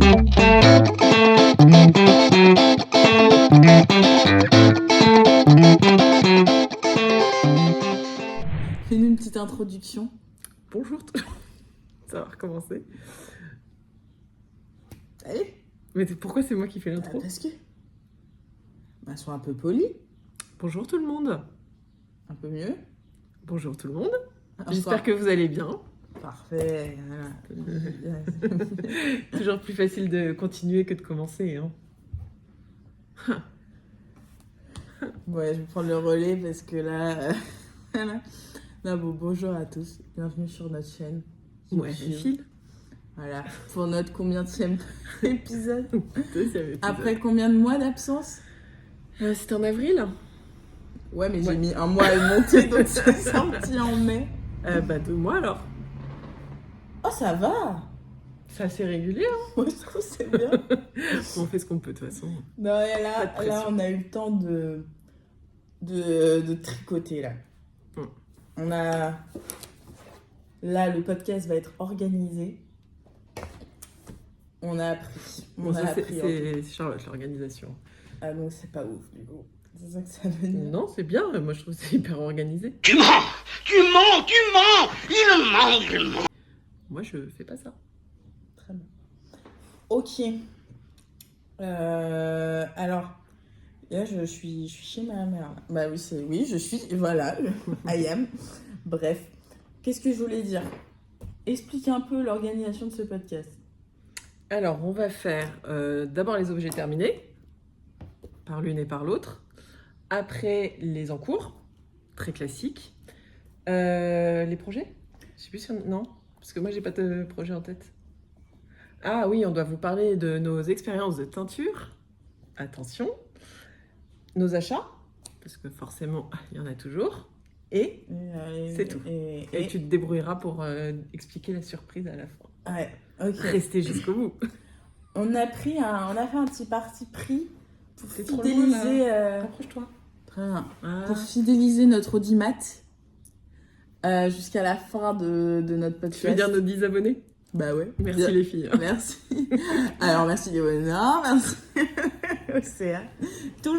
Fais-nous une petite introduction. Bonjour, ça va recommencer. Allez. Mais pourquoi c'est moi qui fais l'intro? Parce que... sois un peu poli. Bonjour tout le monde. Un peu mieux. Bonjour tout le monde. J'espère que vous allez bien. Parfait. Toujours plus facile de continuer que de commencer. Hein. Ouais, je vais prendre le relais parce que là... Là, bonjour à tous. Bienvenue sur notre chaîne. Ouais, file. Voilà. Pour notre combienième épisode. Deuxième épisode. Après combien de mois d'absence? C'était en avril. Ouais, mais j'ai mis un mois à le monter, donc c'est sorti en mai. 2 mois alors. Oh, ça va. C'est assez régulier. Hein. Moi, je trouve que c'est bien. On fait ce qu'on peut de toute façon. Non, et là, on a eu le temps de tricoter, là. On a... Là, le podcast va être organisé. On a appris. C'est Charlotte, l'organisation. Ah non, c'est pas ouf, du coup. C'est ça que ça veut dire. Non, c'est bien. Moi, je trouve que c'est hyper organisé. Tu mens. Il ment. Moi, je fais pas ça. Très bien. Ok. Alors, là, je suis chez ma mère. Bah oui, je suis... Voilà, I am. Bref. Qu'est-ce que je voulais dire? Explique un peu l'organisation de ce podcast. Alors, on va faire d'abord les objets terminés, par l'une et par l'autre. Après, les en cours, très classique. Les projets? Je sais plus si non, parce que moi, j'ai pas de projet en tête. Ah oui, on doit vous parler de nos expériences de teinture. Attention. Nos achats, parce que forcément, il y en a toujours. Et c'est tout. Et tu te débrouilleras pour expliquer la surprise à la fin. Ouais, ok. Restez jusqu'au bout. On a fait un petit parti pris pour C'est fidéliser... Approche-toi. Très bien. Ah. Pour fidéliser notre audimat jusqu'à la fin de notre podcast. Tu veux dire nos 10 abonnés? Bah ouais. Merci Bien. les filles. Merci. Alors merci Léonard, merci Océane. Tout le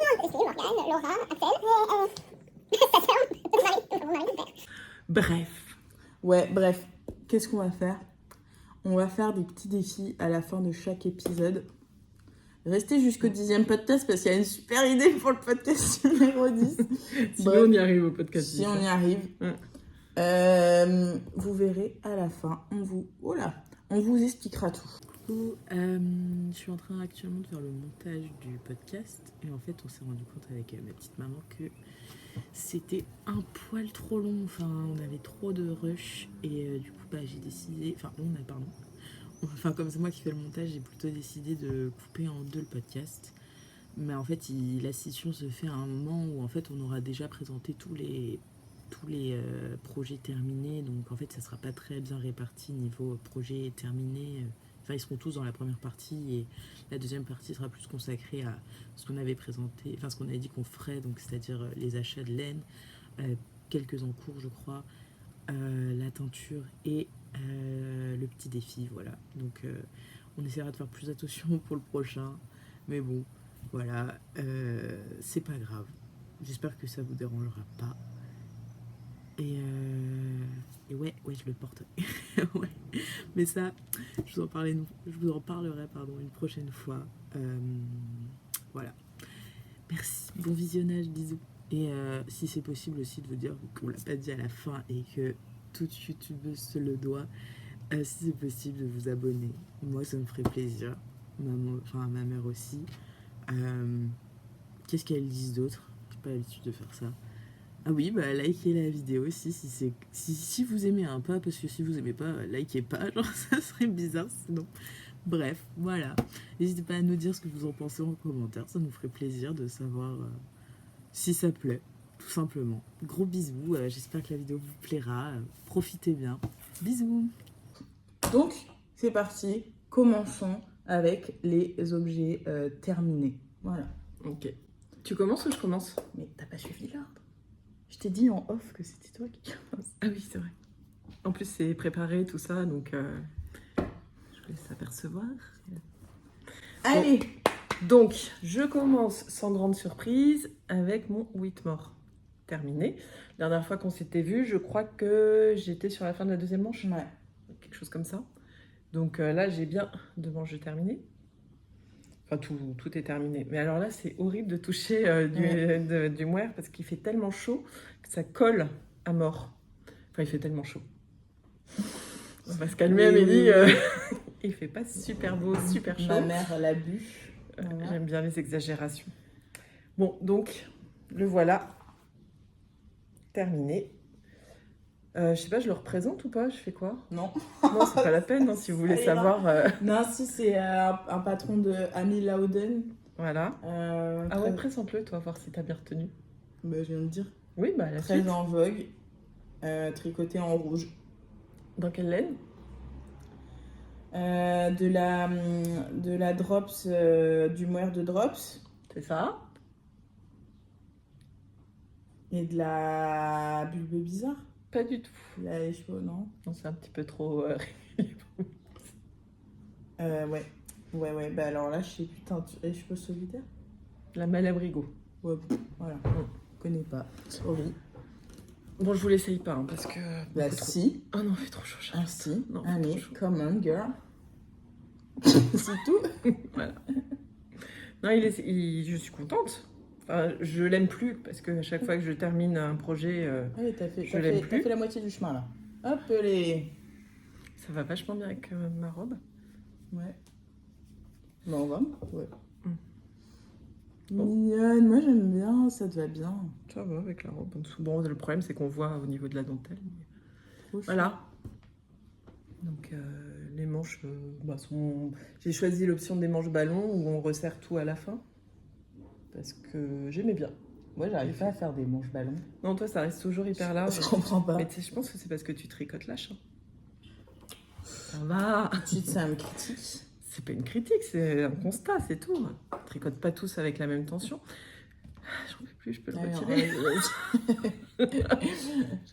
Bref. Ouais, bref. Qu'est-ce qu'on va faire? On va faire des petits défis à la fin de chaque épisode. Restez jusqu'au 10e podcast parce qu'il y a une super idée pour le podcast numéro 10. Si on y arrive au podcast. Si on y arrive. Vous verrez à la fin, on vous expliquera tout. Je suis en train actuellement de faire le montage du podcast et en fait on s'est rendu compte avec ma petite maman que c'était un poil trop long, enfin on avait trop de rush et du coup j'ai décidé, comme c'est moi qui fais le montage, j'ai plutôt décidé de couper en 2 le podcast. Mais en fait la session se fait à un moment où en fait on aura déjà présenté tous les projets terminés, donc en fait ça sera pas très bien réparti niveau projet terminé. Enfin, ils seront tous dans la première partie et la deuxième partie sera plus consacrée à ce qu'on avait présenté, enfin ce qu'on avait dit qu'on ferait, donc c'est-à-dire les achats de laine, quelques en cours je crois, la teinture et le petit défi, voilà. Donc on essaiera de faire plus attention pour le prochain, mais bon, voilà, c'est pas grave. J'espère que ça vous dérangera pas. Et ouais, je le porte. Ouais. Mais ça, je vous en parlerai une prochaine fois. Voilà. Merci. Bon visionnage, bisous. Et si c'est possible aussi de vous dire qu'on l'a pas dit à la fin et que toute youtubeuse se le doit, si c'est possible de vous abonner. Moi, ça me ferait plaisir. Ma mère aussi. Qu'est-ce qu'elles disent d'autre? J'ai pas l'habitude de faire ça. Ah oui, likez la vidéo aussi si vous aimez un pas, parce que si vous aimez pas, likez pas, genre ça serait bizarre sinon. Bref, voilà. N'hésitez pas à nous dire ce que vous en pensez en commentaire, ça nous ferait plaisir de savoir si ça plaît, tout simplement. Gros bisous, j'espère que la vidéo vous plaira, profitez bien. Bisous. Donc, c'est parti, commençons avec les objets terminés. Voilà. Ok. Tu commences ou je commence? Mais t'as pas suivi l'ordre. Je t'ai dit en off que c'était toi qui commence. Ah oui, c'est vrai. En plus, c'est préparé, tout ça, donc je vous laisse apercevoir. Allez. Donc, je commence sans grande surprise avec mon Whitmore. Terminé. La dernière fois qu'on s'était vu, je crois que j'étais sur la fin de la deuxième manche. Ouais. Quelque chose comme ça. Donc là, j'ai bien 2 manches de terminé. Enfin, tout est terminé. Mais alors là, c'est horrible de toucher du mohair parce qu'il fait tellement chaud que ça colle à mort. Enfin, il fait tellement chaud. On va se calmer, Amélie. Il fait pas super beau, super chaud. Ma mère l'a bu. Voilà. J'aime bien les exagérations. Bon, donc, le voilà. Terminé. Je sais pas, je le représente ou pas? Je fais quoi? Non. Non, c'est pas la peine, hein, si vous voulez Allez, savoir. Non, si, c'est un patron de Amy Louden. Voilà. Ah très- ouais, présente-le, toi, voir si t'as bien retenu. Bah, je viens de dire. Oui, bah la Très suite. en vogue. Tricoté en rouge. Dans quelle laine? De la Drops, du mohair de Drops. C'est ça? Et de la Bulbe Bizarre. Pas du tout. La les cheveux, non? Non, c'est un petit peu trop... Ouais. Ouais. Bah alors là, je sais plus. Les cheveux solidaires? La Malabrigo. Ouais, voilà. Je connais pas. Sorry. Bon, je vous l'essaye pas, hein, parce que... Bah beaucoup trop- si. Oh non, il fait trop chaud. Ah si. Non, Allez, trop chaud. come on, girl. C'est tout. Voilà. Non, je suis contente. Enfin, je l'aime plus, parce que à chaque fois que je termine un projet, Allez, t'as Je l'aime plus. fait la moitié du chemin là. Hop, les. ça va vachement bien avec ma robe. Ouais. Bah on va. Ouais. Bon. Mignonne, moi j'aime bien, ça te va bien. Ça va avec la robe en dessous. Bon, le problème, c'est qu'on voit au niveau de la dentelle. Mais... Trop chou. Voilà. Donc, les manches sont... J'ai choisi l'option des manches ballons où on resserre tout à la fin. Parce que j'aimais bien. Moi j'arrive pas à faire des manches ballons. Non, toi, ça reste toujours hyper large. Je comprends pas. Mais tu sais, je pense que c'est parce que tu tricotes lâche. Ça va. Tout de suite, ça me critique. C'est pas une critique, c'est un constat, c'est tout. On tricote pas tous avec la même tension. J'en peux plus, je peux le Alors, retirer.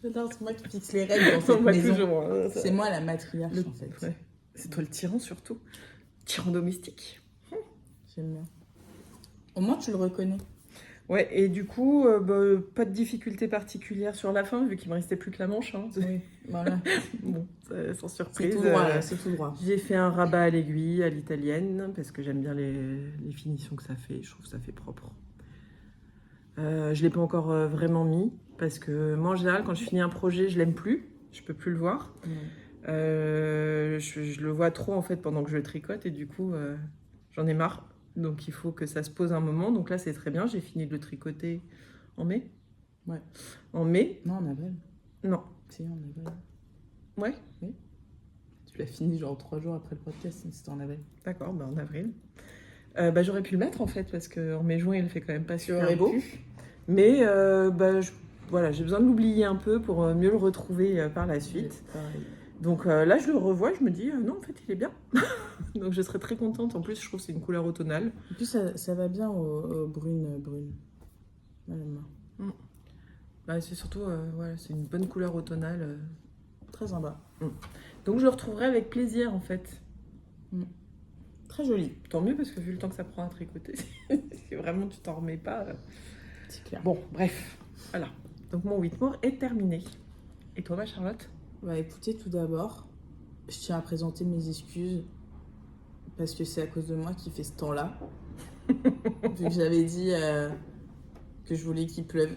J'adore, c'est moi qui fixe les règles dans On cette va maison. toujours, hein, ça- C'est moi la matriarche Le- en fait. ouais. C'est toi le tyran surtout. Tyran domestique. J'aime bien. Au moins tu le reconnais. Ouais, et du coup, pas de difficulté particulière sur la fin, vu qu'il me restait plus que la manche. Hein. Oui, voilà. Bon, sans C'est surprise. tout droit là, c'est tout droit. J'ai fait un rabat à l'aiguille à l'italienne, parce que j'aime bien les finitions que ça fait. Je trouve que ça fait propre. Je l'ai pas encore vraiment mis, parce que moi, en général, quand je finis un projet, je l'aime plus. Je peux plus le voir. Je le vois trop, en fait, pendant que je le tricote, et du coup, j'en ai marre. Donc, il faut que ça se pose un moment. Donc là, c'est très bien. J'ai fini de le tricoter en mai. Ouais. En mai? Non, en avril. Non. Si, en avril. Ouais. Tu l'as fini genre 3 jours après le podcast, mais c'était en avril. D'accord, en avril. J'aurais pu le mettre, en fait, parce qu'en mai-juin, il fait quand même pas super aurais beau. pu. Mais voilà, j'ai besoin de l'oublier un peu pour mieux le retrouver par la suite. Pareil. Donc là, je le revois, je me dis, non, en fait, il est bien. Donc je serais très contente. En plus, je trouve que c'est une couleur automnale. En plus, ça va bien aux brunes. Moi, j'aime bien. Bah, c'est surtout, voilà, c'est une bonne couleur automnale. Très sympa. Donc je le retrouverai avec plaisir, en fait. Très joli. Tant mieux, parce que vu le temps que ça prend à tricoter, si vraiment tu t'en remets pas. C'est clair. Bon, bref, voilà. Donc mon Whitmore est terminé. Et toi, ma Charlotte? Bah écoutez, tout d'abord, je tiens à présenter mes excuses parce que c'est à cause de moi qui fait ce temps-là. Vu que j'avais dit que je voulais qu'il pleuve.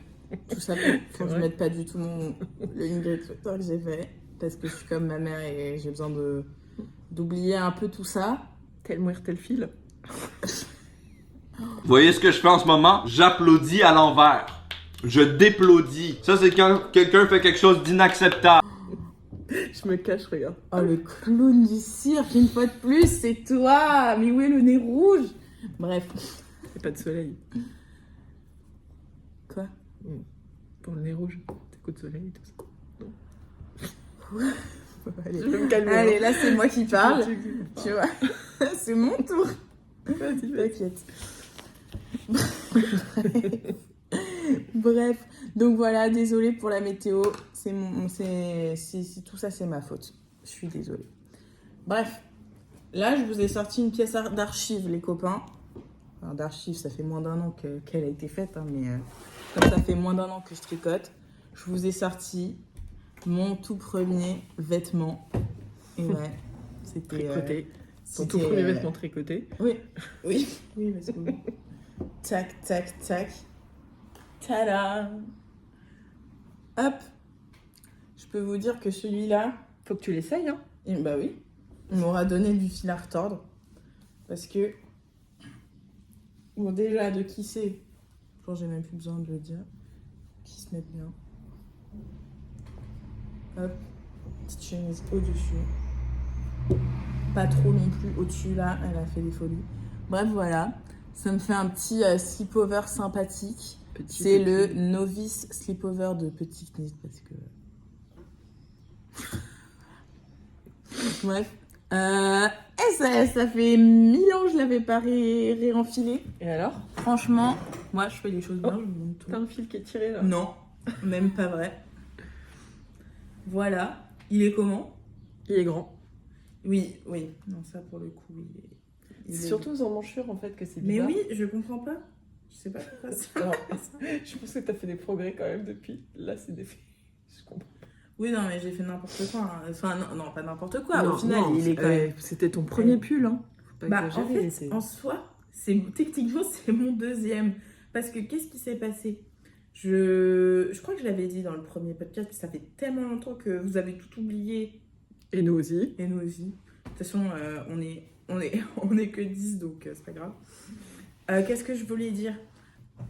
Tout ça pour que je vrai. mette pas du tout le Ingrid Twitter que j'ai fait. Parce que je suis comme ma mère et j'ai besoin d'oublier un peu tout ça. Tel mourir, tel fil. Vous voyez ce que je fais en ce moment? J'applaudis à l'envers. Je déplaudis. Ça, c'est quand quelqu'un fait quelque chose d'inacceptable. Je me cache, regarde. Oh, le clown du cirque, une fois de plus, c'est toi. Mais où est le nez rouge? Bref. Il n'y a pas de soleil. Quoi? Pour le nez rouge, tes coups de soleil et tout ça. Allez, Je vais me calmer. Allez, là, c'est moi qui parle. Vas-y, Tu vois, c'est mon tour. vas-y. T'inquiète. Bref, donc voilà, désolée pour la météo. Tout ça, c'est ma faute. Je suis désolée. Bref, Là, je vous ai sorti une pièce d'archive, les copains. Enfin, d'archive, ça fait moins d'un an qu'elle a été faite, hein, mais comme ça fait moins d'un an que je tricote, je vous ai sorti mon tout premier vêtement. Et ouais, c'était... Tricoté. Ton tout c'était, premier vêtement tricoté. Oui, oui, oui, parce que... Tac, tac, tac. Tada! Hop! Je peux vous dire que celui-là, Faut que tu l'essayes, hein. bah oui, il m'aura donné du fil à retordre. Parce que... Bon, déjà, de qui c'est, je pense que j'ai même plus besoin de le dire. Qui se mettent bien. Hop, petite chemise au-dessus. Pas trop non plus au-dessus, là, elle a fait des folies. Bref, voilà. Ça me fait un petit slipover sympathique. C'est le novice slipover de Petit Knit parce que... Bref. Ça fait 1000 ans que je l'avais pas réenfilé. Et alors? Franchement, moi je fais les choses bien, je vous montre tout. T'as un fil qui est tiré là? Non, même pas vrai. Voilà. Il est comment? Il est grand. Oui, oui. Non, ça pour le coup, il C'est est... surtout aux emmanchures en fait que c'est Mais bizarre. oui, je comprends pas. Je sais pas pourquoi ça. Alors, je pense que t'as fait des progrès quand même depuis. Là, c'est des faits. Je comprends. Oui, non, mais j'ai fait n'importe quoi. Hein. Enfin, non, pas n'importe quoi. Non, Au final, non, il est quand même... C'était ton premier pull, hein. Faut pas Bah, en exagérer, fait, en soi, techniquement, c'est mon deuxième. Parce que qu'est-ce qui s'est passé? Je crois que je l'avais dit dans le premier podcast, mais ça fait tellement longtemps que vous avez tout oublié. Et nous aussi. Et nous aussi. De toute façon, on est que 10, donc c'est pas grave. Qu'est-ce que je voulais dire?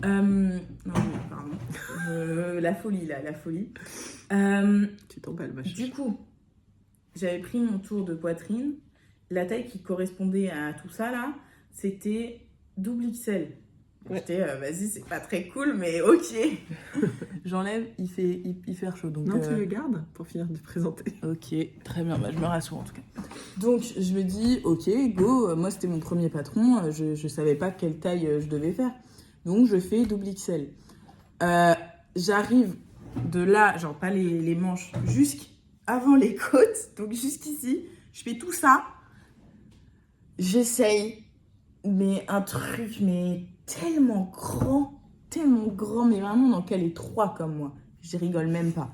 Non, pardon. La folie, là, la folie. Tu t'emballes, ma Du chérie. coup, j'avais pris mon tour de poitrine. La taille qui correspondait à tout ça, là, c'était double XL. Ouais. J'étais, vas-y, c'est pas très cool, mais ok. J'enlève, il fait hyper chaud. Donc, Non, tu le gardes pour finir de présenter. ok, très bien, bah, je me rassure en tout cas. Donc je me dis, ok, go, moi c'était mon premier patron, je savais pas quelle taille je devais faire. Donc je fais double XL. J'arrive de là, genre pas les manches, jusqu'avant les côtes, donc jusqu'ici, je fais tout ça. J'essaye, mais un truc, mais tellement grand, mais vraiment dans quel étroit comme moi. Je rigole même pas.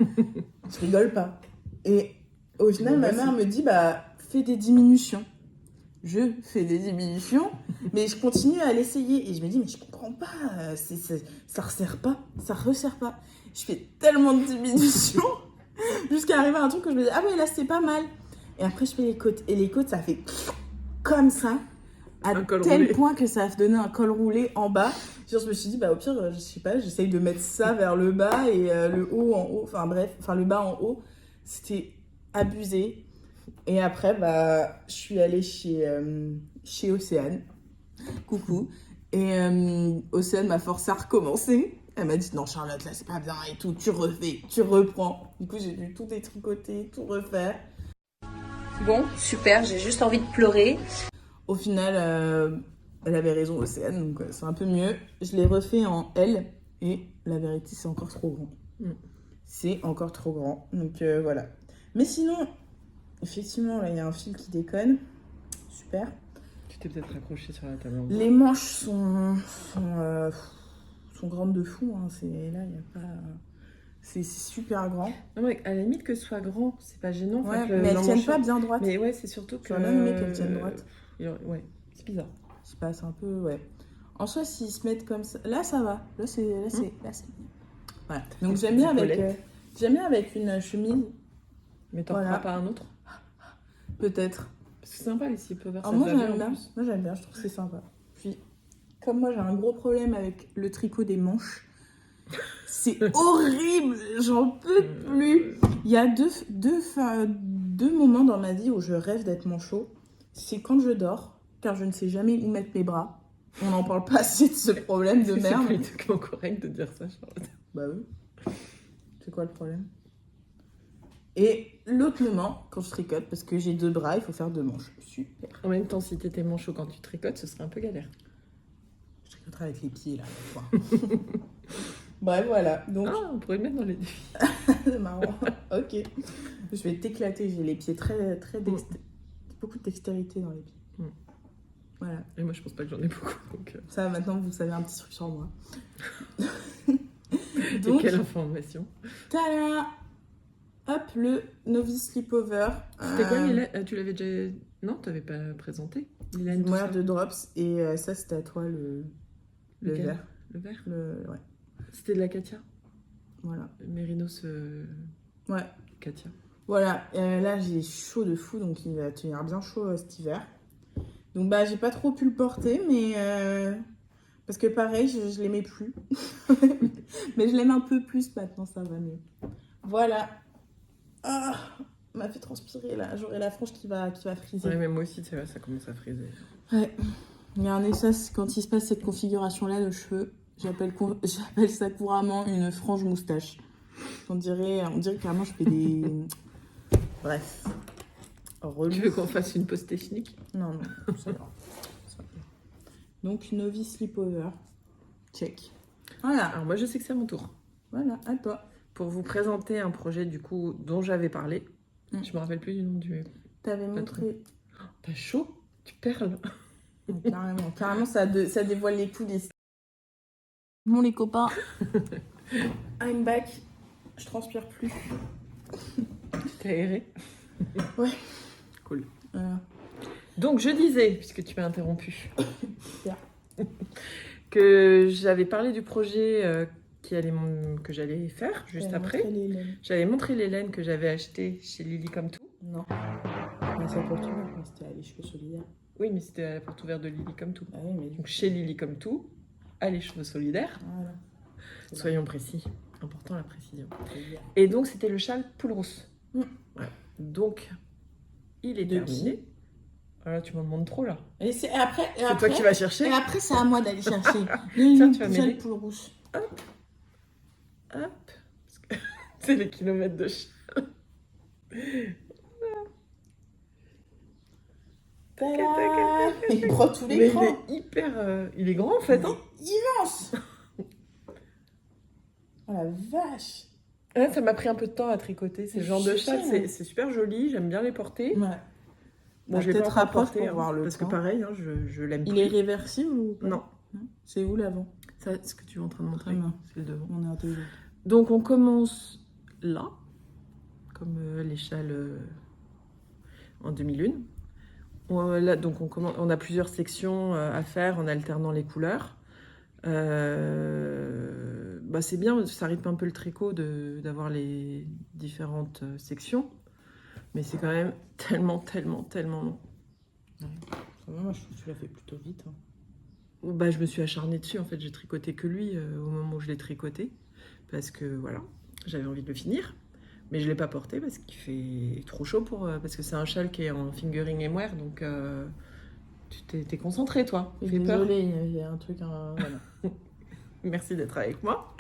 Je rigole pas. Et au final, ma mère me dit, bah, fais des diminutions. Je fais des diminutions, mais je continue à l'essayer. Et je me dis, mais je comprends pas, ça resserre pas, ça resserre pas. Je fais tellement de diminutions jusqu'à arriver à un truc que je me dis, ah ouais, là, c'est pas mal. Et après, je fais les côtes. Et les côtes, ça fait comme ça, à tel point que ça a donné un col roulé en bas. Genre, je me suis dit, bah, au pire, je sais pas, j'essaye de mettre ça vers le bas et le haut en haut. Enfin, bref, le bas en haut. C'était abusé. Et après, bah, je suis allée chez Océane. Coucou. Et Océane m'a forcé à recommencer. Elle m'a dit, non, Charlotte, là, c'est pas bien et tout. Tu refais, tu reprends. Du coup, j'ai dû tout détricoter, tout refaire. Bon, super, j'ai juste envie de pleurer. Au final, elle avait raison, Océane, donc c'est un peu mieux. Je l'ai refait en L et la vérité, c'est encore trop grand. C'est encore trop grand. Donc voilà. Mais sinon, effectivement, là, il y a un fil qui déconne. Super. Tu t'es peut-être accroché sur la table. Les manches sont grandes de fou. Hein. Là, il n'y a pas... C'est super grand. Non, mais à la limite que ce soit grand, c'est pas gênant. Ouais, en fait, mais elles tiennent pas bien droite. Mais ouais, c'est surtout que... J'aurais bien aimé qu'elles tiennent droite. Ouais, c'est bizarre. Je sais pas, c'est un peu... Ouais. En soi, s'ils se mettent comme ça... Là, ça va. Là, c'est bien. Voilà. Donc, j'aime bien avec une chemise. Mais t'en Voilà. feras pas un autre? Peut-être. Parce que c'est sympa les slipovers. Alors moi, j'aime bien. Moi, j'aime bien. Je trouve que c'est sympa. Puis, comme moi, j'ai un gros problème avec le tricot des manches. C'est horrible, j'en peux plus. Il y a deux moments dans ma vie où je rêve d'être manchot. C'est quand je dors, car je ne sais jamais où mettre mes bras. On n'en parle pas assez de ce problème de merde. C'est politiquement correct de dire ça, Charlotte. Bah oui. C'est quoi le problème? Et l'autre moment, quand je tricote, parce que j'ai 2 bras, il faut faire 2 manches. Super. En même temps, si t'étais manchot quand tu tricotes, ce serait un peu galère. Je tricoterai avec les pieds, là. Bref, voilà. Donc, Ah, on pourrait le mettre dans les défis. c'est marrant. Ok. Je vais t'éclater. J'ai les pieds très beaucoup de dextérité dans les pieds. Mm. Voilà. Et moi, je pense pas que j'en ai beaucoup. Donc, Ça, maintenant, vous savez un petit truc sur moi. Et Donc, quelle information. tada! Hop, le Novice Sleepover. C'était quoi, Lila? Tu l'avais déjà... Non, t'avais pas présenté Lila, Du tout moire ça de Drops. Et ça, c'était à toi, le Lequel? vert. Le vert. Ouais, C'était de la Katia. voilà. Mérinos Ouais. Katia. Voilà, là j'ai chaud de fou, donc il va tenir bien chaud cet hiver. Donc bah j'ai pas trop pu le porter, mais parce que pareil, je l'aimais plus. Mais je l'aime un peu plus maintenant, ça va mieux. Voilà. Ah, m'a fait transpirer là, j'aurai la frange qui va friser. Ouais, mais moi aussi, c'est vrai, ça commence à friser. Ouais. Regardez ça, c'est quand il se passe cette configuration-là de cheveux, j'appelle ça couramment une frange moustache. On dirait carrément je fais des... Bref. Relou. Tu veux qu'on fasse une pause technique? Non, ça va. Ça va. Donc, Novice Sleepover. Check. Voilà, Alors moi, je sais que c'est à mon tour. voilà, à toi. Pour vous présenter un projet du coup dont j'avais parlé. Mm. Je me rappelle plus du nom du... T'avais montré... T'as chaud? Tu perles. Carrément, ça dévoile les coulisses. Bon, les copains, I'm back. Je transpire plus. T'es aéré? Ouais. Cool. Voilà. Donc je disais, puisque tu m'as interrompu, Super. que j'avais parlé du projet que j'allais faire juste T'avais après. montré les laines. J'avais montré les laines que j'avais achetées chez Lily Comme Tout. Non. Mais ça pour tout, mais c'était à les cheveux solidaires. Oui, mais c'était à la porte ouverte de Lily Comme Tout. Ah oui, mais du Donc coup... chez Lily Comme Tout, à les cheveux solidaires. Voilà. Soyons précis. Important la précision. C'est bien. Et donc c'était le châle poule rousse. Mm. Ouais. Donc il est De terminé. Voilà, tu m'en demandes trop là. Et après, C'est toi qui vas chercher. Et après, c'est à moi d'aller chercher. Tiens, tu vas m'aider. Poule rouge. Hop. Parce que c'est les kilomètres de châle. Tada. Il prend tous Mais l'écran. il est hyper... il est grand en fait. Hein. Il est immense. Oh la vache. Là, ça m'a pris un peu de temps à tricoter. C'est le genre de châle, c'est super joli. J'aime bien les porter. Ouais. Bon, je l'ai peut-être pas encore rapproche porté, pour hein, voir le parce que point. pareil, hein, je l'aime Il plus. est réversible ou pas? Non. C'est où l'avant? Ça, ce que tu es en train de montrer, Très bien. c'est le devant. On est intelligent. Donc on commence là, comme les châles en demi-lune. Là, donc on a plusieurs sections à faire en alternant les couleurs. C'est bien, ça rythme un peu le tricot d'avoir les différentes sections. Mais c'est quand même tellement long. Ouais. Moi, je trouve que tu l'as fait plutôt vite. Hein. Je me suis acharnée dessus, en fait, j'ai tricoté que lui au moment où je l'ai tricoté. Parce que voilà, j'avais envie de le finir. Mais je ne l'ai pas porté parce qu'il fait trop chaud parce que c'est un châle qui est en fingering et moire. Donc tu t'es concentré, toi. Fais peur. Désolée, il y a un truc... Voilà. Merci d'être avec moi.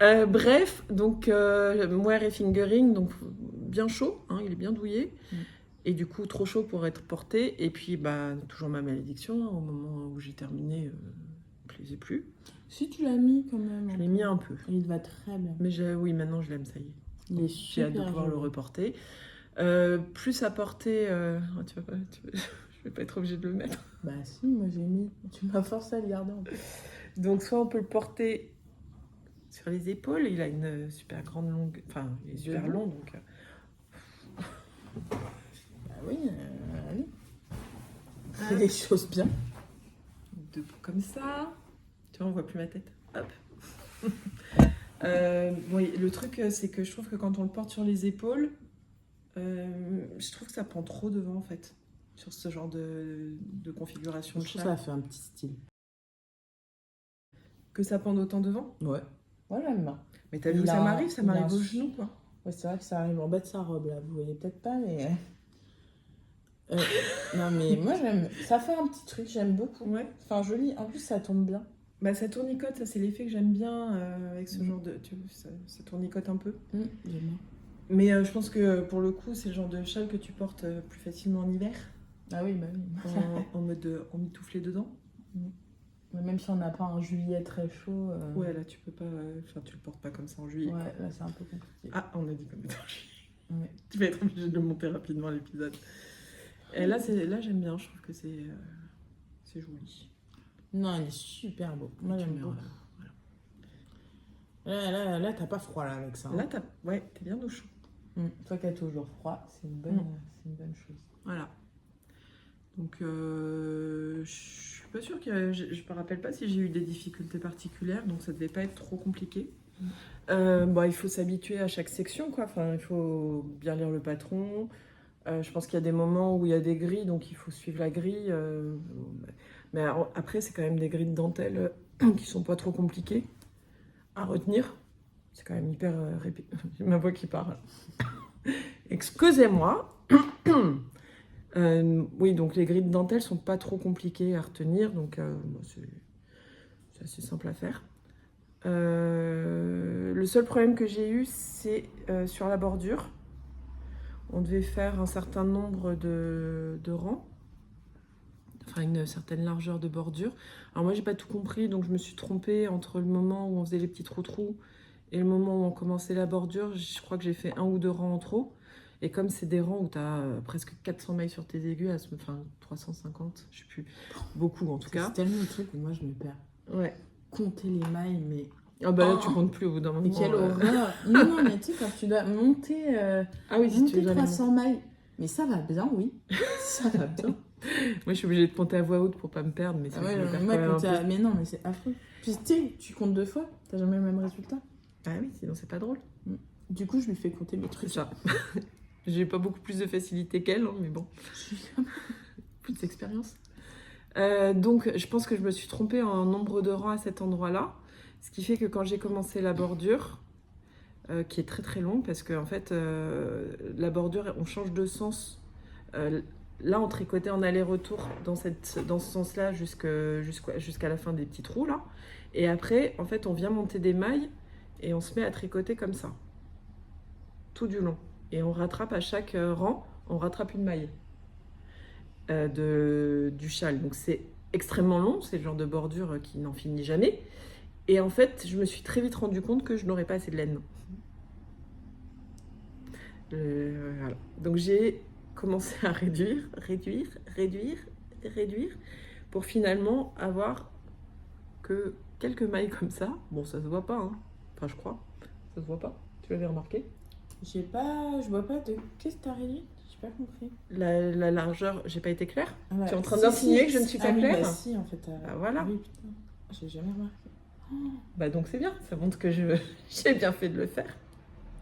Bref, donc moire et fingering, donc bien chaud, hein, il est bien douillé. Et du coup, trop chaud pour être porté. Et puis, toujours ma malédiction, hein, au moment où j'ai terminé, ne plaisait plus. Si tu l'as mis quand même. Je l'ai mis un peu. Il te va très bien. Mais oui, maintenant je l'aime, ça y est. Il est J'ai hâte de super pouvoir le joli. reporter. Plus à porter... je vais pas être obligée de le mettre. Bah si, moi j'ai mis. Tu m'as forcé à le garder en plus. Donc, soit on peut le porter sur les épaules. Il a une super grande longue... Enfin, il est super long, donc... Bah oui, allez. Fais des choses bien. Debout comme ça. Tu vois, on voit plus ma tête. Hop. Le truc, c'est que je trouve que quand on le porte sur les épaules, je trouve que ça prend trop devant, en fait, sur ce genre de configuration de Je trouve que châle. ça fait un petit style. Que ça pende autant devant. Ouais. Moi j'aime bien. Mais t'as Il vu où ça a- m'arrive? Ça il a m'arrive un- au genou, quoi. Ouais, c'est vrai que ça arrive en bas de sa robe là. Vous voyez peut-être pas, mais. Non, mais moi j'aime. Ça fait un petit truc, j'aime beaucoup. Ouais. Enfin, joli. En plus, ça tombe bien. Ça tournicote, ça c'est l'effet que j'aime bien avec ce genre de... Tu vois, ça tournicote un peu. J'aime bien. Mais je pense que pour le coup, c'est le genre de châle que tu portes plus facilement en hiver, Ah oui, bah oui. en mode emmitouflé dedans. Mais même si on n'a pas un juillet très chaud. Ouais, là tu peux pas... tu le portes pas comme ça en juillet. Ouais, là c'est un peu compliqué. Ah, on a dit comme étant en juillet. Ouais. Tu vas être obligé de le monter rapidement l'épisode. Et là, j'aime bien, je trouve que c'est joli. Non, il est super beau. Moi, j'aime beaucoup. Là, t'as pas froid là avec ça. Hein. Là, t'es bien au chaud. Toi qui as toujours froid, c'est une bonne chose. Voilà. Donc, je suis pas sûre que je me rappelle pas si j'ai eu des difficultés particulières, donc ça devait pas être trop compliqué. Il faut s'habituer à chaque section, quoi. Enfin, il faut bien lire le patron. Je pense qu'il y a des moments où il y a des grilles, donc il faut suivre la grille. Mais après, c'est quand même des grilles de dentelle qui sont pas trop compliquées à retenir. C'est quand même hyper j'ai ma voix qui parle. Excusez-moi. Oui, donc les grilles de dentelle sont pas trop compliquées à retenir, donc c'est assez simple à faire. Le seul problème que j'ai eu, c'est sur la bordure. On devait faire un certain nombre de rangs, enfin une certaine largeur de bordure. Alors moi, j'ai pas tout compris, donc je me suis trompée entre le moment où on faisait les petits trous et le moment où on commençait la bordure. Je crois que j'ai fait 1 ou 2 rangs en trop. Et comme c'est des rangs où tu as presque 400 mailles sur tes aigus, enfin 350, je sais plus, beaucoup en tout cas. C'est tellement de trucs que moi je me perds. Ouais. Compter les mailles, mais... Ah bah là, tu comptes plus au bout d'un moment. Mais quelle horreur. Non, mais tu sais, quand tu dois monter, ah oui, si monter tu dois 300 mailles, mais ça va bien, oui. Ça va bien. Moi, je suis obligée de compter à voix haute pour pas me perdre, mais Ah ouais, moi, mais non, mais c'est affreux. Puis tu sais, tu comptes 2 fois, t'as jamais le même résultat. Ah oui, sinon c'est pas drôle. Du coup, je lui fais compter mes C'est trucs. ça. J'ai pas beaucoup plus de facilité qu'elle, hein, mais bon. Plus d'expérience. Donc, je pense que je me suis trompée en nombre de rangs à cet endroit-là. Ce qui fait que quand j'ai commencé la bordure, qui est très très longue, parce qu'en fait, la bordure, on change de sens. Là, on tricotait en aller-retour dans ce sens-là jusqu'à la fin des petits trous, là. Et après, en fait, on vient monter des mailles et on se met à tricoter comme ça. Tout du long. Et on rattrape à chaque rang, on rattrape une maille du châle. Donc c'est extrêmement long, c'est le genre de bordure qui n'en finit jamais. Et en fait, je me suis très vite rendu compte que je n'aurais pas assez de laine. Voilà. Donc j'ai commencé à réduire, pour finalement avoir que quelques mailles comme ça. Bon, ça se voit pas, hein. Enfin, je crois. Ça se voit pas. Tu l'avais remarqué ? Je vois pas de... Qu'est-ce que t'as réduit? J'ai pas compris. La largeur, j'ai pas été claire. Ah bah, Tu es en train d'insinuer que je ne suis pas claire? Bah si, en fait. Bah voilà. Oui, putain. J'ai jamais remarqué. Bah donc c'est bien, ça montre que j'ai bien fait de le faire.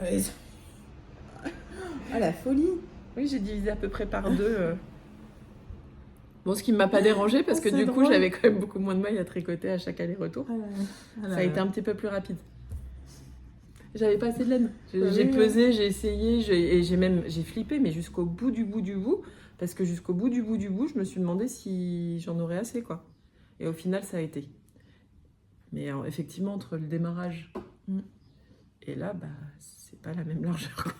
Ouais. Ah, la folie. Oui, j'ai divisé à peu près par 2. Bon, ce qui ne m'a pas dérangé parce que c'est du coup, drôle. j'avais quand même beaucoup moins de mailles à tricoter à chaque aller-retour. Ah Ça a été un petit peu plus rapide. J'avais pas assez de laine. J'ai oui, pesé, j'ai essayé, et j'ai flippé, mais jusqu'au bout du bout, parce que jusqu'au bout du bout, je me suis demandé si j'en aurais assez, quoi. Et au final, ça a été. Mais alors, effectivement, entre le démarrage et là, bah, c'est pas la même largeur, quoi.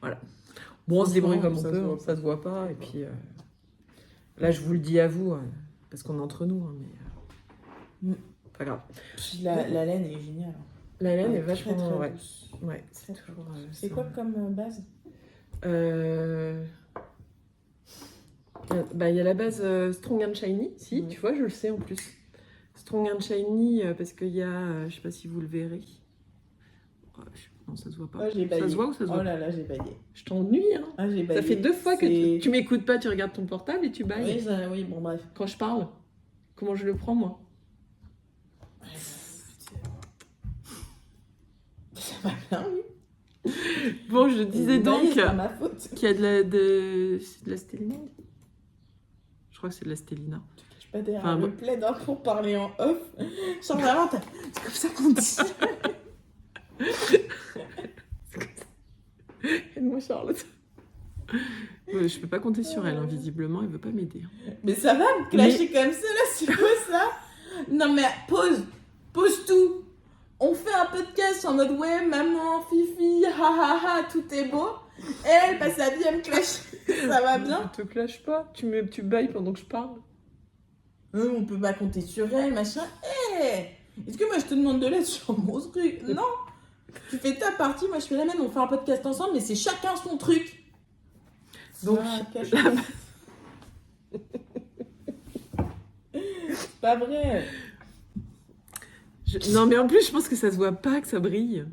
Voilà. Bon, on se débrouille comme on peut, ça se voit pas, et puis là, je vous le dis à vous, parce qu'on est entre nous, hein, mais pas grave. Puis la laine est géniale. La laine est Très, vachement... très ouais. douce. Ouais, Très, très toujours... C'est quoi comme base? Bah, il y a la base Strong and Shiny, si, Ouais. tu vois, je le sais en plus. Strong and Shiny, parce qu'il y a, je sais pas si vous le verrez. Oh, non, ça se voit pas. Oh, j'ai ça baillé. se voit ou ça se voit Oh là là, j'ai baillé. Je t'ennuie, hein. Ah, j'ai baillé. Ça fait 2 fois que C'est- tu m'écoutes pas, tu regardes ton portable et tu bailles. Oui, oui, bon, bref. Quand je parle, comment je le prends, moi? Ça va bien, oui. Bon, je disais J'ai baillé, donc c'est pas ma faute. qu'il y a de la stélina. Je crois que c'est de la stélina. Je suis pas derrière Enfin, le plaid hein, pour parler en off. Sans vraiment, c'est comme ça qu'on dit. Aide-moi, Charlotte. Je peux pas compter sur elle, hein. Visiblement, elle veut pas m'aider. Mais ça va me clasher comme ça, là, c'est quoi ça? Non mais pose tout. On fait un podcast en mode ouais, maman, fifi, ha ha ha, tout est beau. Et elle passe sa vie à me clasher. Ça va bien? Je te clash pas, tu bailles pendant que je parle. On peut pas compter sur elle, machin. Est-ce que moi je te demande de l'aide sur mon truc? Non. Tu fais ta partie, moi je fais la mienne, on fait un podcast ensemble, mais c'est chacun son truc. Donc, Ah, cache-le. C'est pas vrai. non, mais en plus, je pense que ça se voit pas que ça brille.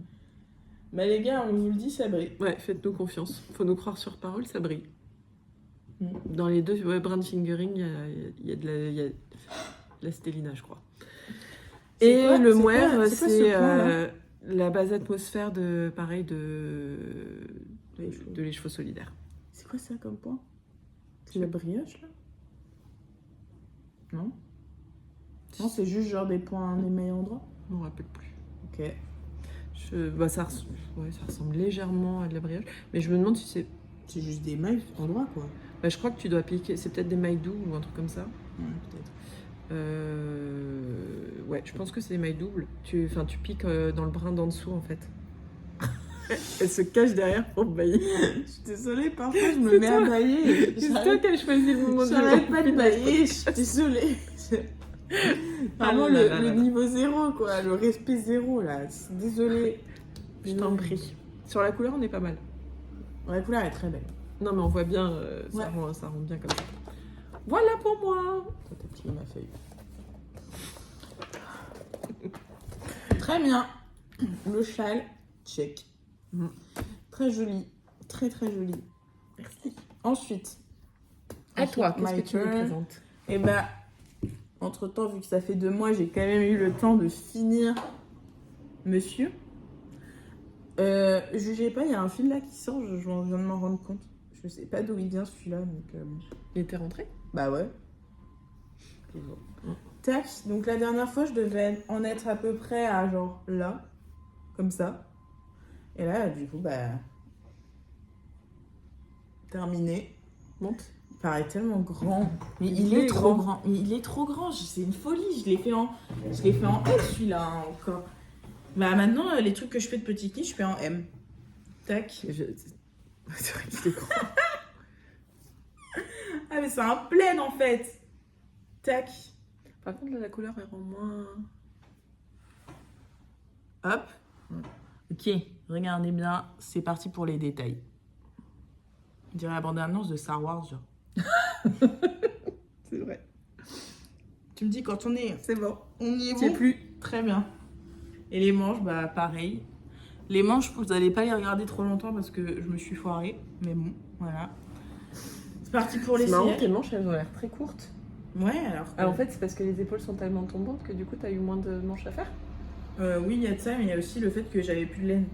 Mais les gars, on vous le dit, ça brille. Ouais, faites-nous confiance. Faut nous croire sur parole, ça brille. Mm. Dans les deux brand fingering, il y a de la stélina, je crois. C'est Et quoi- le c'est quoi- moire, c'est quoi ce c'est point-là la base atmosphère de Les chevaux. les chevaux solidaires. C'est quoi ça comme point? C'est la brioche là? Non? Non, c'est juste genre des points, des meilleurs endroits. Je me rappelle plus. Ok. Ça ressemble légèrement à de la brioche, mais je me demande si c'est. C'est juste des mailles endroits quoi. Bah, je crois que tu dois appliquer. C'est peut-être des mailles doubles ou un truc comme ça. Ouais, peut-être. Ouais, je pense que c'est des mailles doubles. Tu piques dans le brin d'en dessous en fait. Elle se cache derrière pour bailler. Je suis désolée, parfois je me C'est mets toi. à bailler. C'est toi qui as choisi le moment de J'arrête pas de bailler, je suis désolée. Vraiment Ah là là le là. niveau zéro quoi, le respect zéro là. Désolée. Je t'en prie. Sur la couleur, on est pas mal. Ouais, la couleur est très belle. Non, mais on voit bien, Ouais. ça rend bien comme ça. Voilà pour moi. Toi, t'as plié ma feuille. Très bien. Le châle, check. Mm. Très joli. Très très joli. Merci. Ensuite. À toi, qu'est-ce my que tu nous turn. présentes? Et bah, entre temps, vu que ça fait 2 mois, j'ai quand même eu le temps de finir Monsieur. Jugez pas, il y a un film là qui sort, je viens de m'en rendre compte. Je sais pas d'où il vient celui-là, donc. Il était rentré? Bah ouais. Tac, donc la dernière fois, je devais en être à peu près à genre là, comme ça. Et là, du coup, bah. Terminé. Monte. Il paraît tellement grand. Mais il Il est est trop grand. grand. Mais il est trop grand, c'est une folie. Je l'ai fait en S celui-là hein, encore. Bah maintenant, les trucs que je fais de petit nid, je fais en M. Tac. C'est vrai qu'il est grand. Ah mais c'est un plaid en fait. Tac. Par contre, là, la couleur, elle rend moins... Hop. Ok, regardez bien, c'est parti pour les détails. On dirait la bande-annonce de Star Wars, genre. C'est vrai. Tu me dis quand on est... C'est bon. On y est Tu es bon. plus. Très bien. Et les manches, bah pareil. Les manches, vous n'allez pas les regarder trop longtemps parce que je me suis foirée. Mais bon, voilà. C'est parti pour les C'est marrant, tes sièges. manches, elles ont l'air très courtes. Ouais, alors... Alors en fait, c'est parce que les épaules sont tellement tombantes que du coup, t'as eu moins de manches à faire. oui, il y a de ça, mais il y a aussi le fait que j'avais plus de laine.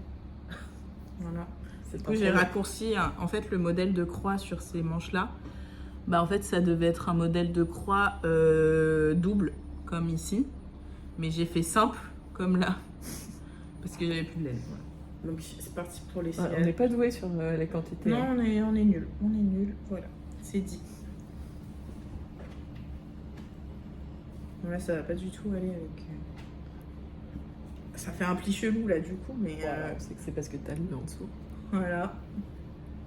Voilà. C'est Du coup, j'ai raccourci en fait le modèle de croix sur ces manches-là. Bah en fait, ça devait être un modèle de croix double, comme ici. Mais j'ai fait simple, comme là. Parce que j'avais plus de laine. Voilà. Donc c'est parti pour les on cils. n'est pas doué sur les quantités. Non, hein. on est nul. On est nul. Voilà. C'est dit. Là, ça va pas du tout aller avec... Ça fait un pli chelou, là, du coup, mais... C'est que c'est parce que t'as mis en dessous. Voilà.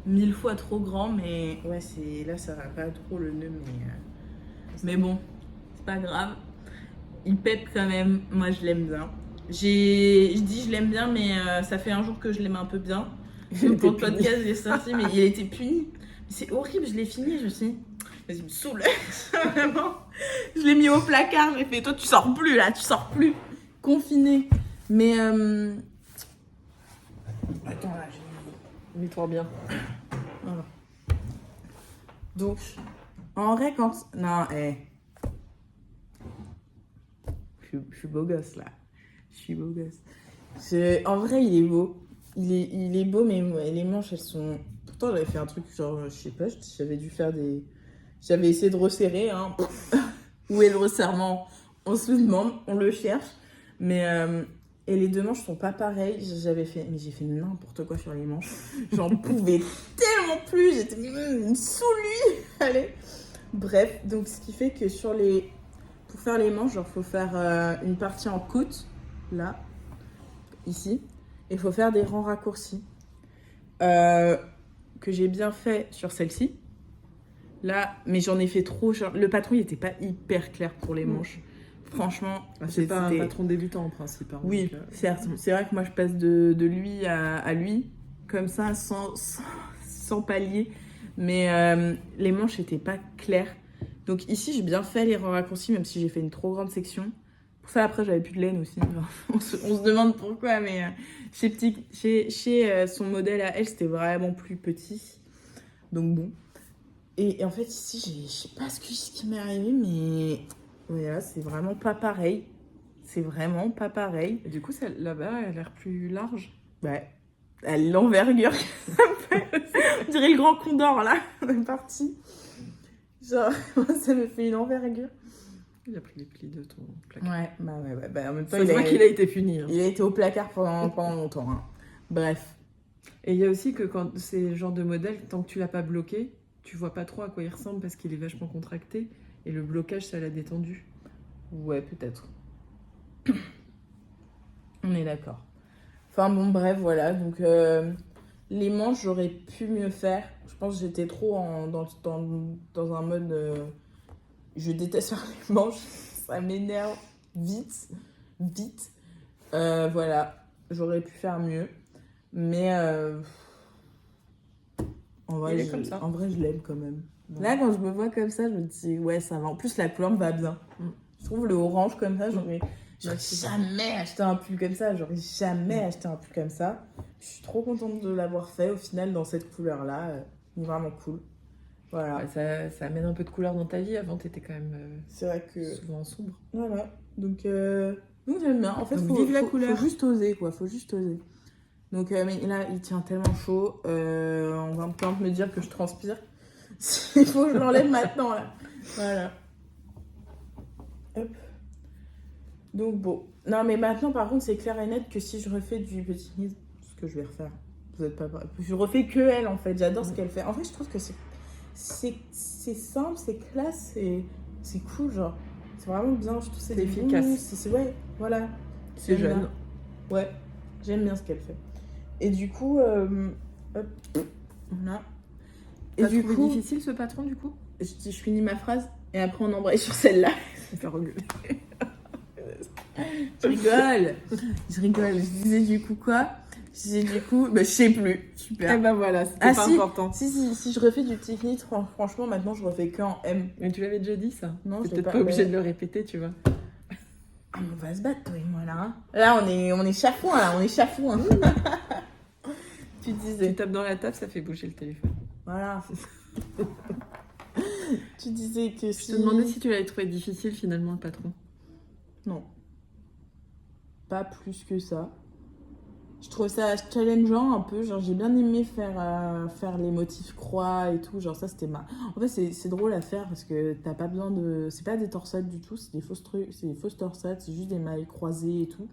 1000 fois trop grand, mais... Ouais, c'est... Là, ça va pas trop le nœud, mais bon, c'est pas grave. Il pète quand même. Moi, je l'aime bien. Je dis je l'aime bien, mais ça fait un jour que je l'aime un peu bien. Donc, quand le podcast est sorti, mais il était puni. C'est horrible, je l'ai fini, je me suis dit, vas-y, il me saoule. Vraiment. Je l'ai mis au placard, j'ai fait, toi, tu sors plus, là, tu sors plus. Confiné. Mais... Attends, là, j'ai... Mets-toi bien. Voilà. Donc, en vrai, quand... Non, je suis beau gosse, là. Je suis beau gosse. En vrai, il est beau. Il est beau, mais les manches, elles sont... Pourtant, j'avais fait un truc, genre, je sais pas, j'avais dû faire des... J'avais essayé de resserrer, hein. Où est le resserrement? On se le demande, on le cherche. Mais... Et les deux manches sont pas pareilles. Mais j'ai fait n'importe quoi sur les manches. J'en pouvais tellement plus. J'étais sous lui. Allez. Bref, donc ce qui fait que pour faire les manches, genre faut faire une partie en côte, là, ici. Et il faut faire des rangs raccourcis. Que j'ai bien fait sur celle-ci. Là, mais j'en ai fait trop. Genre, le patron, il était pas hyper clair pour les manches. Franchement, C'est pas un c'était- patron débutant en principe. Hein, Oui, donc, certes. C'est vrai que moi, je passe de lui à lui, comme ça, sans palier. Mais les manches n'étaient pas claires. Donc ici, j'ai bien fait les raccourcis, même si j'ai fait une trop grande section. Pour ça, après, j'avais plus de laine aussi. On se demande pourquoi, mais chez son modèle à elle, c'était vraiment plus petit. Donc bon. Et en fait, ici, je sais pas ce qui m'est arrivé, mais voilà, c'est vraiment pas pareil. C'est vraiment pas pareil. Et du coup, celle là-bas, elle a l'air plus large. Ouais. Elle a l'envergure. On dirait le grand condor, là. On est parti. Genre, ça me fait une envergure. Il a pris les plis de ton placard. Ouais, bah, en même temps, Ça se voit qu'il a été puni. Hein. il a été au placard pendant longtemps. Hein. Bref. Et il y a aussi que quand c'est le genre de modèle, tant que tu l'as pas bloqué, tu vois pas trop à quoi il ressemble parce qu'il est vachement contracté. Et le blocage, ça l'a détendu. Ouais, peut-être. On est d'accord. Enfin bon, bref, voilà. Donc, les manches, j'aurais pu mieux faire. Je pense que j'étais trop dans un mode... je déteste faire les manches. Ça m'énerve vite. Voilà. J'aurais pu faire mieux. Mais... en vrai, Il est comme ça. En vrai, je l'aime quand même. Bon. Là, quand je me vois comme ça, je me dis, ouais, ça va. En plus, la couleur me va bien. Je trouve le orange comme ça, j'aurais jamais acheté un pull comme ça. J'aurais jamais acheté un pull comme ça. Je suis trop contente de l'avoir fait au final dans cette couleur-là. Il est vraiment cool. Voilà. Ouais, ça amène un peu de couleur dans ta vie. Avant, t'étais quand même C'est vrai que... souvent en sombre. Voilà. Donc j'aime bien. En fait, Donc, faut, vive la faut- couleur. faut juste oser, quoi. Faut juste oser. Donc mais là, il tient tellement chaud. On va quand même me dire que je transpire. Il faut que je l'enlève maintenant, là. Voilà. Hop. Donc bon. Non, mais maintenant, par contre, c'est clair et net que si je refais du petit nid, ce que je vais refaire, vous êtes pas prêts. Je refais que elle, en fait. J'adore ce qu'elle fait. En fait, je trouve que c'est simple, c'est classe, c'est cool, genre. C'est vraiment bien. Je trouve que c'est C'est efficace. efficace. Ouais, voilà. C'est J'aime jeune. bien. Ouais, j'aime bien ce qu'elle fait. Et du coup, hop, voilà. Et T'as du trouvé coup, difficile ce patron du coup? je finis ma phrase et après on embraye sur celle-là. Ça me fait regueuler. Je rigole. Je disais du coup quoi? Je disais du coup, bah, je sais plus. Super. Eh ben voilà, c'était Ah, pas si. important. Si je refais du technique, franchement, maintenant je refais que en M. Mais tu l'avais déjà dit ça. Non, T'es je l'ai peut-être pas- pas obligé mais- de le répéter, tu vois. Ah, mais on va se battre, toi et moi, là. Hein. Là, on est chafouin, là. On est chafouin. Tu Tu disais. tapes dans la table, ça fait bouger le téléphone. Voilà. Tu disais que si... Je te demandais si tu l'avais trouvé difficile finalement le patron. Non. Pas plus que ça. Je trouve ça challengeant un peu. Genre, j'ai bien aimé faire les motifs croix et tout. Genre, ça, c'était En fait, c'est drôle à faire parce que t'as pas besoin de... C'est pas des torsades du tout. C'est des fausses trucs. C'est des fausses torsades. C'est juste des mailles croisées et tout.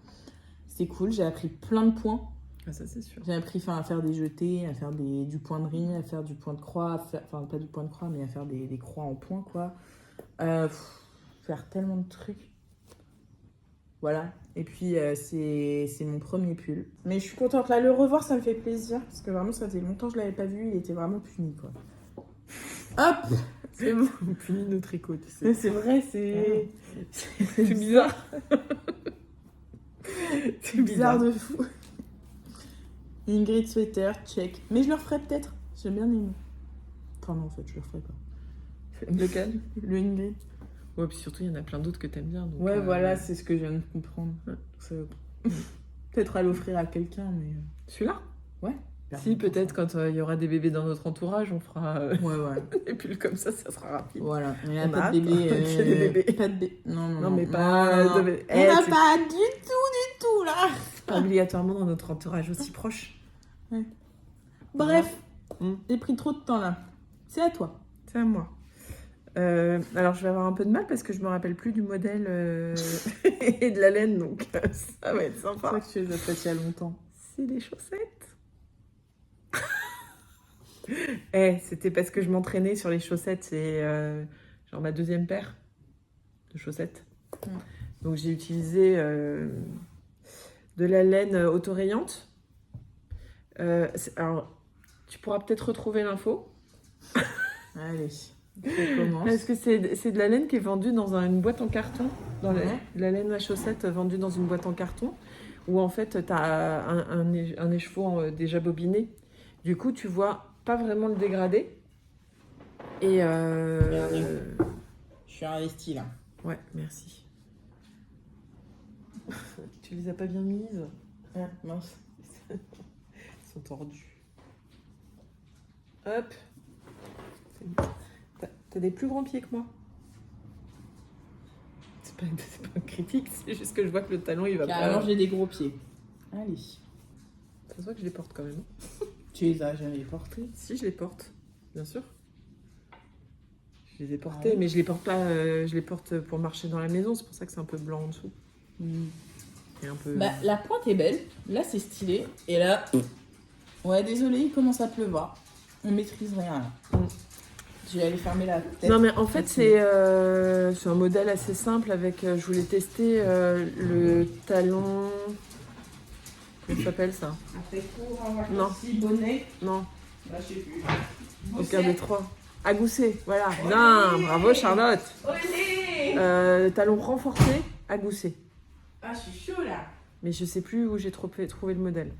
C'est cool. J'ai appris plein de points. Ah, ça c'est sûr. J'ai appris à faire des jetés, à faire du point de rime, à faire du point de croix, enfin pas du point de croix, mais à faire des croix en point, quoi. Faire tellement de trucs. Voilà. Et puis, c'est mon premier pull. Mais je suis contente. Là, le revoir, ça me fait plaisir. Parce que vraiment, ça faisait longtemps que je l'avais pas vu. Il était vraiment puni, quoi. Hop. C'est bon. On punit nos tricots, tu sais. Mais c'est vrai, c'est... C'est bizarre. C'est bizarre de fou. Ingrid Sweater, check. Mais je le referai peut-être. J'ai bien aimé. Enfin non, en fait, je le referai pas. Lequel? Le Ingrid. Ouais, puis surtout, il y en a plein d'autres que t'aimes bien. Donc, Ouais, voilà, c'est ce que je viens de comprendre. Peut-être à l'offrir à quelqu'un, mais... Celui-là? Ouais. Si, peut-être quand il y aura des bébés dans notre entourage, on fera Ouais. des pulls comme ça sera rapide. Voilà. Il n'y a On pas a de bébé. hâte qu'il y ait des bébés. Pas de bébé. Non. Non, mais pas... non. de- On Eh, n'a c'est pas du tout, là. pas obligatoirement dans notre entourage aussi proche. Bref. Mm. J'ai pris trop de temps, là. C'est à toi. C'est à moi. Alors, je vais avoir un peu de mal parce que je me rappelle plus du modèle et de la laine, donc ça va être C'est sympa. vrai que tu les as faites il y a longtemps. C'est des chaussettes. C'était parce que je m'entraînais sur les chaussettes. C'est genre ma deuxième paire de chaussettes. Mm. Donc, j'ai utilisé de la laine autorayante. Alors, tu pourras peut-être retrouver l'info. Allez. On commence. Parce que c'est de la laine qui est vendue dans une boîte en carton. Ouais. La laine à chaussettes vendue dans une boîte en carton. Où en fait, tu as un écheveau déjà bobiné. Du coup, tu vois pas vraiment le dégradé. Et Je suis investie là. ouais, merci. Tu les as pas bien mises? Ah, mince. Ils sont tordus. Hop. T'as des plus grands pieds que moi. C'est pas une critique, c'est juste que je vois que le talon il va Carrément, pas. j'ai des gros pieds. Allez. Ça se voit que je les porte quand même. Tu les as jamais portés? Si, je les porte, bien sûr. Je les ai portés, Ah ouais. mais je les porte pas. Je les porte pour marcher dans la maison, c'est pour ça que c'est un peu blanc en dessous. Et un peu. Bah, la pointe est belle. Là, c'est stylé. Et là, ouais, désolé, il commence à pleuvoir. On maîtrise rien là. Je vais aller fermer la tête. Non mais en fait c'est un modèle assez simple avec, je voulais tester le talon, comment ça s'appelle ça? Après court, Non. bonnet. Non, Bah, je sais plus. aucun des trois. À gousset, voilà. Bien, bravo Charlotte. Olé Talon renforcé, à gousset. Ah, je suis chaud là. Mais je sais plus où j'ai trouvé le modèle.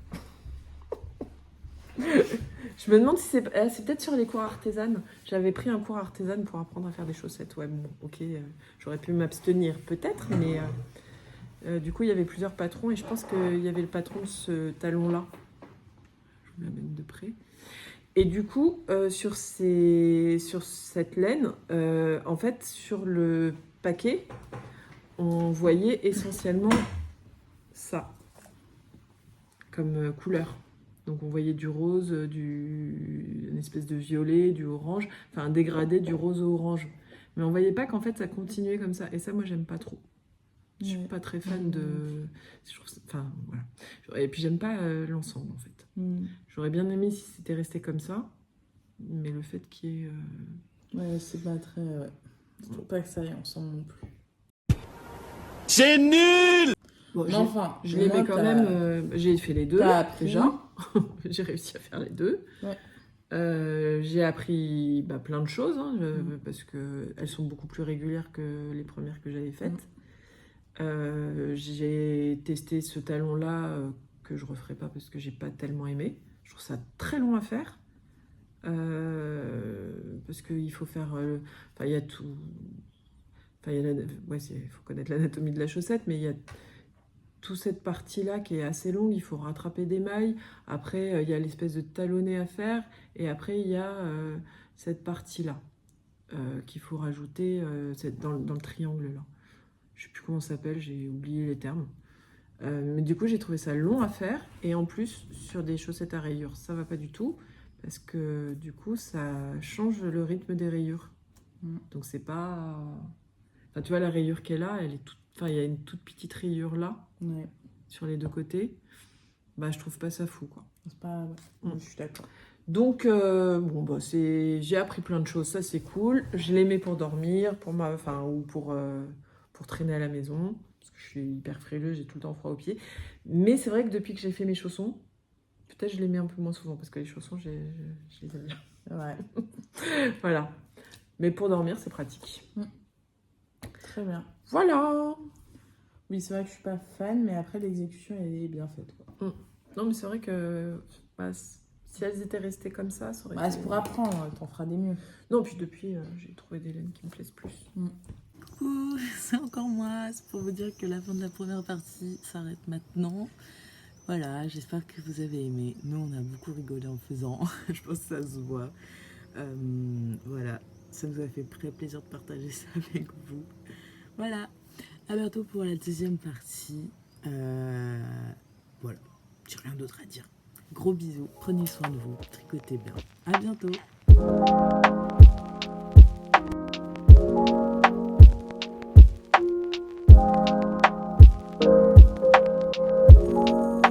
Je me demande si c'est peut-être sur les cours artisanes. J'avais pris un cours artisan pour apprendre à faire des chaussettes. Ouais, bon, ok, j'aurais pu m'abstenir peut-être, mais du coup, il y avait plusieurs patrons et je pense qu'il y avait le patron de ce talon-là. Je vous l'amène de près. Et du coup, sur cette laine, en fait, sur le paquet, on voyait essentiellement ça comme couleur. Donc on voyait du rose, une espèce de violet, du orange, enfin un dégradé du rose au orange. Mais on voyait pas qu'en fait ça continuait comme ça. Et ça, moi, j'aime pas trop. Je suis pas très fan de... Enfin, voilà. Et puis j'aime pas l'ensemble, en fait. J'aurais bien aimé si c'était resté comme ça. Mais le fait qu'il y ait... Ouais, c'est pas très... Ouais. Je trouve pas que ça aille ensemble non plus. C'est nul! Bon, Mais enfin, je les mets quand même... j'ai fait les deux, T'as appris. déjà. J'ai réussi à faire les deux. Ouais. J'ai appris plein de choses, hein, parce qu'elles sont beaucoup plus régulières que les premières que j'avais faites. J'ai testé ce talon-là que je referai pas parce que j'ai pas tellement aimé. Je trouve ça très long à faire. Parce qu'il faut faire... il y a tout... il faut connaître l'anatomie de la chaussette, mais il y a toute cette partie-là qui est assez longue. Il faut rattraper des mailles. Après, il y a l'espèce de talonnet à faire. Et après, il y a cette partie-là qu'il faut rajouter dans le triangle-là. Je sais plus comment ça s'appelle, j'ai oublié les termes. Mais du coup, j'ai trouvé ça long à faire. Et en plus, sur des chaussettes à rayures, ça va pas du tout. Parce que du coup, ça change le rythme des rayures. Donc c'est pas... Enfin, tu vois, la rayure qu'elle a, elle est toute... Enfin, il y a une toute petite rayure là, sur les deux côtés. Bah, je trouve pas ça fou, quoi. C'est pas... Je suis d'accord. Donc, j'ai appris plein de choses. Ça, c'est cool. Je les mets pour dormir, ou pour traîner à la maison. Parce que je suis hyper frileuse, j'ai tout le temps froid aux pieds. Mais c'est vrai que depuis que j'ai fait mes chaussons, peut-être je les mets un peu moins souvent. Parce que les chaussons, je les aime bien. Ouais. Voilà. Mais pour dormir, c'est pratique. Très bien. Voilà. Oui, c'est vrai que je suis pas fan, mais après, l'exécution, elle est bien faite, quoi. Non, mais c'est vrai que si elles étaient restées comme ça aurait Bah, été... c'est pour apprendre, t'en feras des mieux. Non, puis depuis, j'ai trouvé des laines qui me plaisent plus. Coucou, c'est encore moi. C'est pour vous dire que la fin de la première partie s'arrête maintenant. Voilà, j'espère que vous avez aimé. Nous, on a beaucoup rigolé en faisant. Je pense que ça se voit. Voilà, ça nous a fait très plaisir de partager ça avec vous. Voilà, à bientôt pour la deuxième partie. Voilà, j'ai rien d'autre à dire. Gros bisous, prenez soin de vous, tricotez bien. À bientôt.